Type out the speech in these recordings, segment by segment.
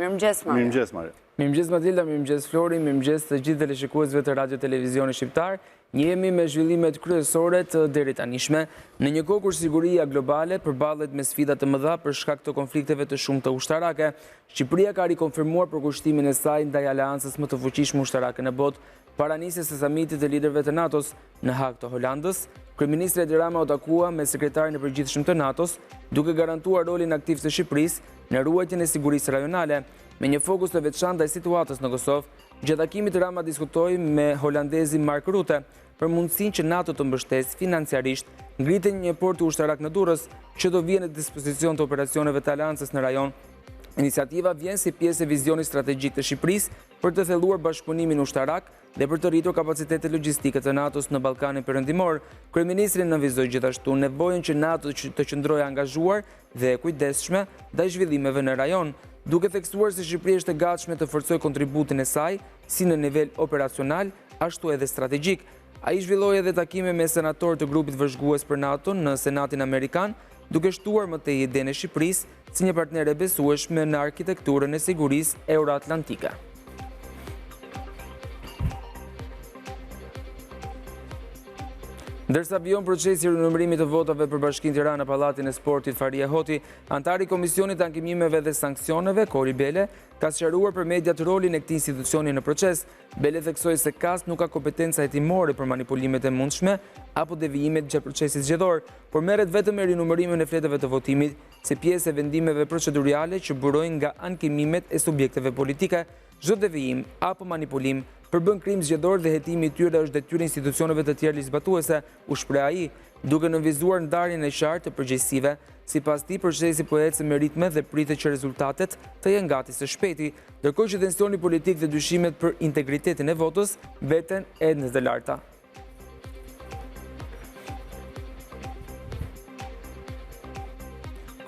Mirëmëngjes, Mario. Mirëmëngjes, Mario. Mirëmëngjes, Matilda, mirëmëngjes, Flori, mirëmëngjes të gjithë teleshikuesve të Radio Televizioni Shqiptar. Jemi me zhvillimet kryesore të deri tanishme në një kohë kur siguria globale përballet me sfida të mëdha për shkak të konflikteve të shumta ushtarake. Shqipëria ka rikonfirmuar përkushtimin e saj ndaj aleancës më të fuqishme ushtarake në botë, para nisjes së samitit të liderëve të NATO-s në Hag të Holandës. Kryeministri Edi Rama u takua me sekretarin e përgjithshëm të NATO-s, duke garantuar rolin aktiv të Shqipërisë në ruajtjen e sigurisë rajonale, me një fokus të veçantë ndaj situatës në Kosovë. Gjatë takimit Rama diskutoi me holandezin Mark Rutte për mundësinë që NATO të mbështesë financiarisht ngritjen e një porti ushtarak në Durrës, që do vijë në dispozicion të operacioneve të aleancës në rajon. Iniciativa vjen si pjesë e vizionit strategjik të Shqipërisë për të thelluar bashkëpunimin ushtarak dhe për të rritur kapacitetet logjistike të NATO-s në Ballkanin Perëndimor. Kryeministri nënvizoi gjithashtu nevojën që NATO të qëndrojë angazhuar dhe e kujdesshme ndaj zhvillimeve në rajon, duke theksuar se Shqipëria është e gatshme të forcojë kontributin e saj si në nivel operacional, ashtu edhe strategjik. Ai zhvilloi edhe takime me senatorë të grupit vëzhgues për NATO në Senatin Amerikan, duke shtuar më tej idenë e Shqipërisë si një partner e besueshme në arkitekturën e sigurisë euroatlantike. Ndërsa vijon procesi i rinumërimit të votave për Bashkinë Tirana Pallatin e Sportit Faria Hoti, antari i Komisionit të Ankimimeve dhe Sanksioneve, Kori Bele, ka sqaruar për mediat rolin e këtij institucioni në proces. Bele theksoi se KAS nuk ka kompetenca hetimore për manipulimet e mundshme apo devijimet gjatë procesit zgjedhor, por merret vetëm me rinumërimin e fletëve të votimit si pjesë e vendimeve procedurale që burojnë nga ankimimet e subjekteve politike. Çdo devijim apo manipulim përbën krim zgjedhor dhe hetimi i tyre është detyrë institucioneve të tjera ligjzbatuese, u shpreh ai, duke nënvizuar ndarjen e qartë të përgjegjësive. Sipas tij, procesi po ecë me ritme dhe pritet që rezultatet të jenë gati së shpejti, ndërkohë që tensioni politik dhe dyshimet për integritetin e votës veten ende të larta.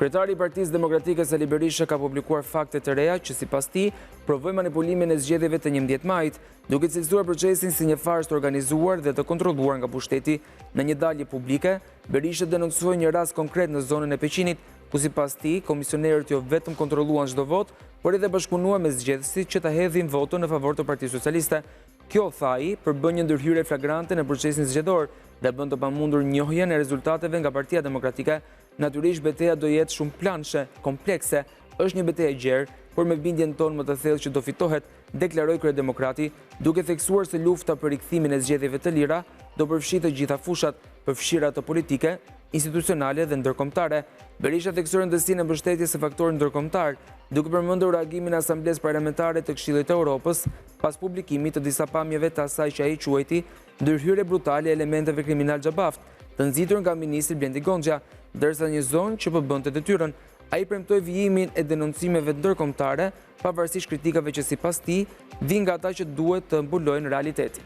Kryetari i Partisë Demokratike Sali Berisha ka publikuar fakte të reja që sipas tij provojnë manipulimin e zgjedhjeve të 11 majit, duke cilësuar procesin si një farsë të organizuar dhe të kontrolluar nga pushteti. Në një dalje publike, Berisha denoncoi një rast konkret në zonën e Peqinit, ku sipas tij komisionerët jo vetëm kontrolluan çdo votë, por edhe bashkëpunuan me zgjedhësit që ta hedhin votën në favor të Partisë Socialiste. Kjo, tha ai, përbën një ndërhyrje flagrante në procesin zgjedhor dhe bën të pamundur njohjen e rezultateve nga Partia Demokratike. Natyrisht betejë do jetë shumë planshe, komplekse, është një betejë e gjerë, por me bindjen tonë më të thellë që do fitohet, deklaroi kryedemokrati, duke theksuar se lufta për rikthimin e zgjedhjeve të lira do përfshijë të gjitha fushat, përfshirë ato politike, institucionale dhe ndërkombëtare. Berisha theksoi rëndësinë e mbështetjes së faktorit ndërkombëtar, duke përmendur reagimin e Asamblesë Parlamentare të Këshillit të Evropës pas publikimit të disa pamjeve të asaj që ai quajti ndërhyrje brutale e elementeve kriminal xhabaft, të nxitur nga ministri Blendi Goxha, ndërsa një zonë që po bënte detyrën. Ai premtoi vijimin e denoncimeve ndërkombëtare, pavarësisht kritikave që sipas tij vijnë nga ata që duhet të mbulojnë realitetin.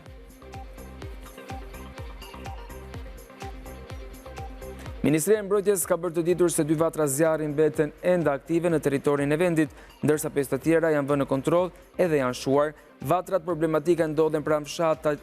Ministria e Mbrojtjes ka bërë të ditur se 2 vatra zjarri mbeten ende aktive në territorin e vendit, ndërsa 5 të tjera janë vënë në kontroll edhe janë shuar. Vatrat problematike ndodhen pranë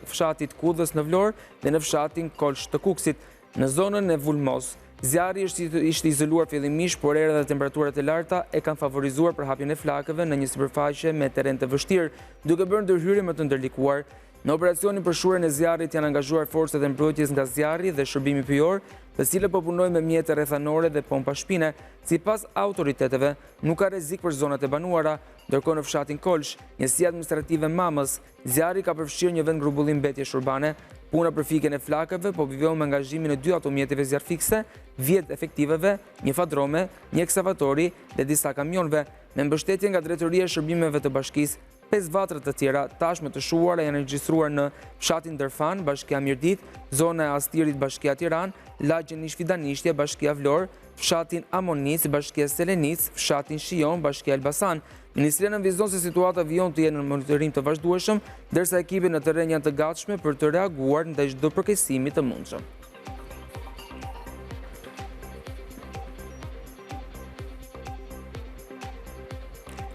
fshatit Kudhës në Vlorë dhe në fshatin Kolsh të Kuksit. Në zonën e Vulmos, zjarri ishte izoluar fillimisht, por era dhe temperaturat e larta e kanë favorizuar përhapjen e flakëve në një sipërfaqe me terren të vështirë, duke bërë ndërhyrje më të ndërlikuar. Në operacionin për shurjen e zjarrit janë angazhuar forcat e mbrojtjes nga zjarri dhe shërbimi pyjor, të cilët po punojnë me mjete rrethanore dhe pompa shpine. Sipas autoriteteve, nuk ka rrezik për zonat e banuara, ndërkohë në fshatin Kolsh, njësia administrative Mamës, zjarri ka përfshirë një vend grumbullim mbetjesh urbane. Puna për fikjen e flakëve po vijon me angazhimin e 2 automjeteve zjarfikse, 10 efektiveve, një fadrome, një ekskavatori dhe disa kamionëve, me mbështetje nga Drejtoria e Shërbimeve të Bashkisë. 5 vatra të tjera tashmë të shuara janë regjistruar në fshatin Dërfan, Bashkia Mirdit, zona e Astirit, Bashkia Tiranë, lagjen Nishfidanishtje, Bashkia Vlorë, fshatin Amonic, Bashkia Selenic, fshatin Shion, Bashkia Elbasan. Ministria nënvizon se situata vijon të jenë në monitorim të vazhdueshëm, ndërsa ekipet në terren janë të gatshme për të reaguar ndaj çdo përkeqësimi të mundshëm.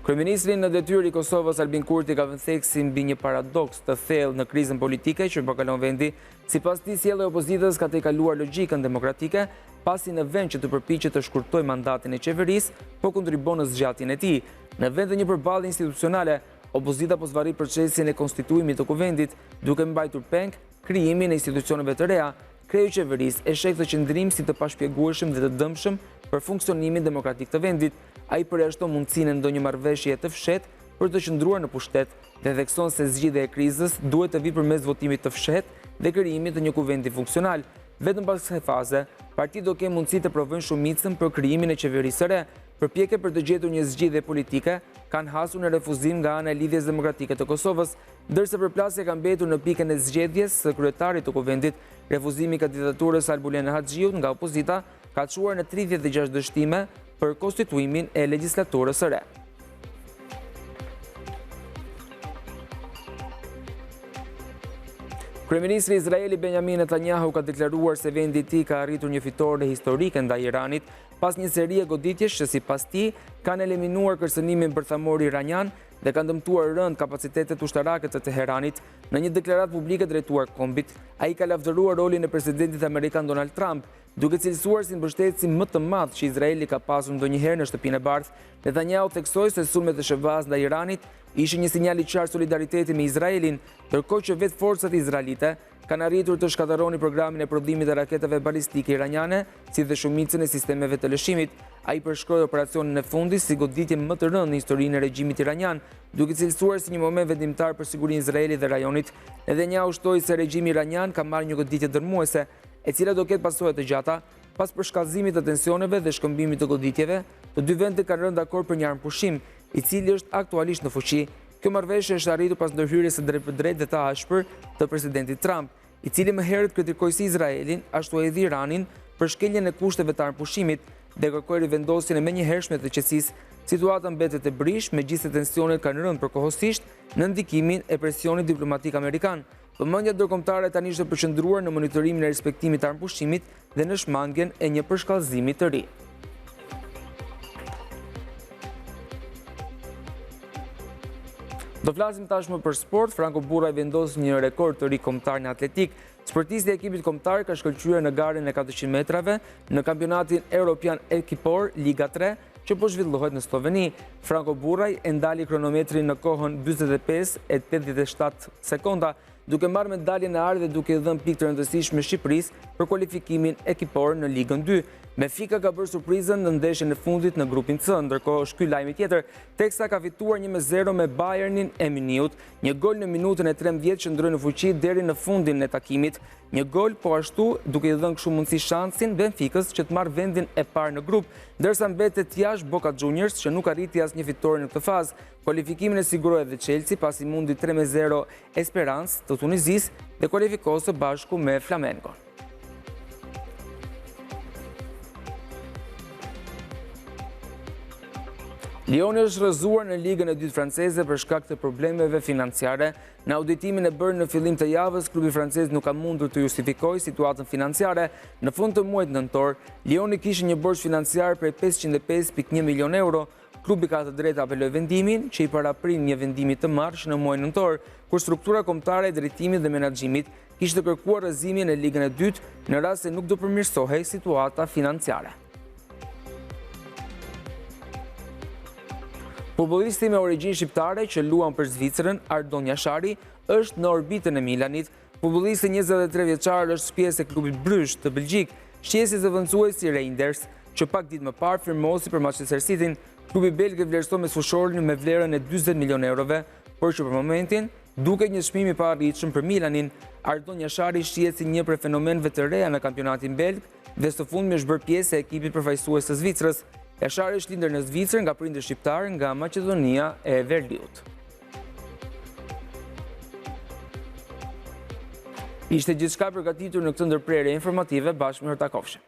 Kryeministri në detyrë i Kosovës Albin Kurti ka vënë theksin mbi një paradoks të thellë në krizën politike që po kalon vendi. Sipas tij, sjellja e opozitës ka tejkaluar logjikën demokratike, pasi në vend që të përpiqet të shkurtojë mandatin e qeverisë, po kontribon në zgjatjen e tij. Në vend të një përballje institucionale, opozita po zvarri procesin e konstituimit të kuvendit, duke mbajtur peng krijimin e institucioneve të reja. Kreu i qeverisë e sheh këtë qëndrim si të pashpjegueshëm dhe të dëmshëm për funksionimin demokratik të vendit. Ai përjashton mundësinë e ndonjë marrëveshje të fshehtë për të qëndruar në pushtet dhe thekson se zgjidhja e krizës duhet të vijë përmes votimit të fshehtë dhe krijimit të një kuvendi funksional. Vetëm pas kësaj faze, partitë do kenë mundësi të provojnë shumicën për krijimin e qeverisë së re. Përpjekje për të gjetur një zgjidhje politike kanë hasur në refuzim nga ana e Lidhjes Demokratike të Kosovës, ndërsa përplasja ka mbetur në pikën e zgjedhjes së kryetarit të kuvendit. Refuzimi i kandidaturës Albulen Haxhiut nga opozita ka çuar në 36 dështime për konstituimin e legjislaturës së re. Kryeministri i Izraelit Benjamin Netanyahu ka deklaruar se vendi i tij ka arritur një fitore historike ndaj Iranit pas një serie goditjesh që sipas tij kanë eliminuar kërcënimin bërthamor iranian dhe kanë dëmtuar rënd kapacitetet ushtarake të Teheranit. Në një deklaratë publike drejtuar kombit, ai ka lavdëruar rolin e presidentit amerikan Donald Trump, duke cilësuar si mbështetësi më të madh që Izraeli ka pasur ndonjëherë në shtëpinë e bardhë. Netanyahu theksoi se sulmet e shëbaz ndaj Iranit ishin një sinjal i qartë solidariteti me Izraelin, ndërkohë që vetë forcat izraelite kanë arritur të shkatërroni programin e prodhimit të raketave balistike iraniane, si dhe shumicën e sistemeve të lëshimit. Ai përshkroi operacionin e fundit si goditje më të rëndë në historinë e regjimit iranian, duke cilësuar si një moment vendimtar për sigurinë e Izraelit dhe rajonit. Netanyahu ushtoi se regjimi iranian ka marrë një goditje dërmuese, e cila do ketë pasojë të gjata. Pas përshkallëzimit të tensioneve dhe shkëmbimit të goditjeve, të dy vendet kanë rënë dakord për një armpushim, i cili është aktualisht në fuqi. Kjo marrëveshje është arritur pas ndërhyrjes së drejtpërdrejtë dhe të ashpër të presidentit Trump, i cili më herët kritikoi si Izraelin, ashtu edhe Iranin për shkeljen e kushteve të armpushimit dhe kërkoi rivendosjen e menjëhershme të qetësisë. Situata mbetet e brish, megjithëse tensionet kanë rënë përkohësisht në ndikimin e presionit diplomatik amerikan. Vëmendja ndërkombëtare tani është përqendruar në monitorimin e respektimit të armpushimit dhe në shmangjen e një përshkallëzimi të ri. Do flasim tashmë për sport. Franco Burraj vendos një rekord të ri kombëtar në atletik. Sportisti i ekipit kombëtar ka shkëlqyer në garën e 400 metrave në kampionatin Europian Ekipor Liga 3, që po zhvillohet në Sloveni. Franco Burraj e ndali kronometrin në kohën 45:87 sekonda, duke marrë medaljen e ardhe dhe duke dhënë pikë të rëndësishme Shqipërisë për kualifikimin ekipor në Ligën 2. Benfica ka bërë surprizën në ndeshjen e fundit në grupin C, ndërkohë është ky lajmi tjetër. Teksa ka fituar 1-0 me Bayernin e Muniut, një gol në minutën e 13 që ndroi në fuqi deri në fundin e takimit. Një gol po ashtu duke i dhënë kështu mundësi shansin Benficës që të marrë vendin e parë në grup, ndërsa mbetet jashtë Boca Juniors që nuk arriti asnjë fitore në këtë fazë. Kualifikimin e siguroi edhe Chelsea pasi mundi 3-0 Esperance të Tunizisë dhe kualifikohej së bashku me Flamengo. Lioni është rrëzuar në ligën e dytë franceze për shkak të problemeve financiare. Në auditimin e bërë në fillim të javës, klubi francez nuk ka mundur të justifikojë situatën financiare. Në fund të muajit nëntor, Lioni kishte një borxh financiar prej 505.1 milion euro. Klubi ka të drejtë apeloj vendimin, që i paraprin një vendimi të marrësh në muajin nëntor, kur struktura kombëtare e drejtimit dhe menaxhimit kishte kërkuar rrëzimin e ligën e dytë në rast se nuk do përmirësohej situata financiare. Futbollisti me origjinë shqiptare që luan për Zvicrën, Ardon Jashari, është në orbitën e Milanit. Futbollisti 23 vjeçar është pjesë e klubit Bruges të Belgjik, shqesi zëvendësuesi Reinders, që pak ditë më parë firmosi për Manchester City. Klubi belg e vlerëson me fushorin me vlerën e 40 milion eurove, por që për momentin duket një çmim i paarritshëm për Milanin. Ardon Jashari shihet si një prej fenomenëve të reja në kampionatin belg dhe së fundmi është bërë pjesë e ekipit përfaqësues të Zvicrës. Jashari është lindër në Zvicër nga prindër shqiptar nga Maqedonia e Veriut. Ishte gjithçka përgatitur në këtë ndërprerje informative, bashkë me Herta Kofshë.